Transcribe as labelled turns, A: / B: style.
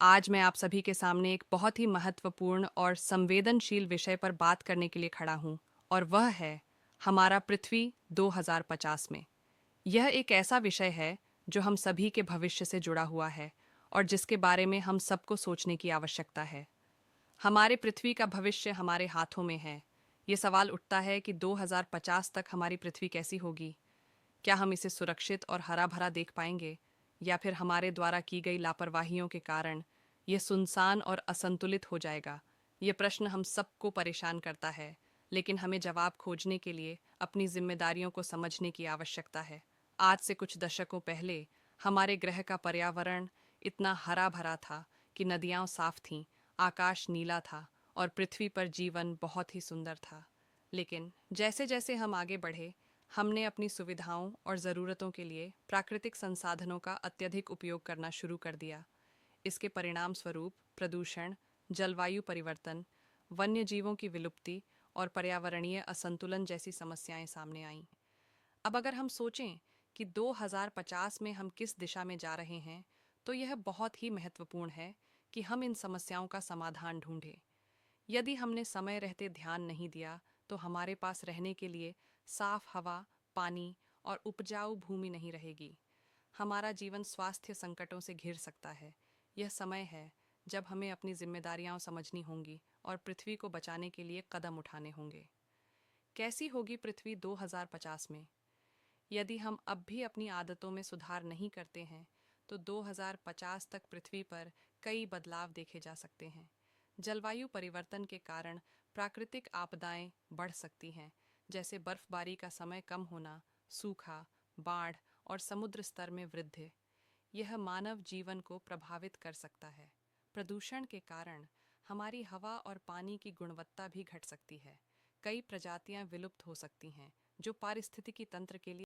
A: आज मैं आप सभी के सामने एक बहुत ही महत्वपूर्ण और संवेदनशील विषय पर बात करने के लिए खड़ा हूँ, और वह है हमारा पृथ्वी 2050 में। यह एक ऐसा विषय है जो हम सभी के भविष्य से जुड़ा हुआ है और जिसके बारे में हम सबको सोचने की आवश्यकता है। हमारे पृथ्वी का भविष्य हमारे हाथों में है। ये सवाल उठता है कि 2050 तक हमारी पृथ्वी कैसी होगी। क्या हम इसे सुरक्षित और हरा भरा देख पाएंगे, या फिर हमारे द्वारा की गई लापरवाहियों के कारण यह सुनसान और असंतुलित हो जाएगा। ये प्रश्न हम सबको परेशान करता है, लेकिन हमें जवाब खोजने के लिए अपनी जिम्मेदारियों को समझने की आवश्यकता है। आज से कुछ दशकों पहले हमारे ग्रह का पर्यावरण इतना हरा भरा था कि नदियाँ साफ थीं, आकाश नीला था और पृथ्वी पर जीवन बहुत ही सुंदर था। लेकिन जैसे जैसे हम आगे बढ़े, हमने अपनी सुविधाओं और ज़रूरतों के लिए प्राकृतिक संसाधनों का अत्यधिक उपयोग करना शुरू कर दिया। इसके परिणाम स्वरूप प्रदूषण, जलवायु परिवर्तन, वन्य जीवों की विलुप्ति और पर्यावरणीय असंतुलन जैसी समस्याएं सामने आईं। अब अगर हम सोचें कि 2050 में हम किस दिशा में जा रहे हैं, तो यह बहुत ही महत्वपूर्ण है कि हम इन समस्याओं का समाधान ढूंढें। यदि हमने समय रहते ध्यान नहीं दिया, तो हमारे पास रहने के लिए साफ हवा, पानी और उपजाऊ भूमि नहीं रहेगी। हमारा जीवन स्वास्थ्य संकटों से घिर सकता है। यह समय है जब हमें अपनी जिम्मेदारियां समझनी होंगी और पृथ्वी को बचाने के लिए कदम उठाने होंगे। कैसी होगी पृथ्वी 2050 में? यदि हम अब भी अपनी आदतों में सुधार नहीं करते हैं, तो 2050 तक पृथ्वी पर कई बदलाव देखे जा सकते हैं। जलवायु परिवर्तन के कारण प्राकृतिक आपदाएं बढ़ सकती हैं, जैसे बर्फबारी का समय कम होना, सूखा, बाढ़ और समुद्र स्तर में वृद्धि। यह मानव जीवन को प्रभावित कर सकता है। प्रदूषण के कारण हमारी हवा और पानी की गुणवत्ता भी घट सकती है। कई प्रजातियां विलुप्त हो सकती हैं, जो पारिस्थितिकी तंत्र के लिए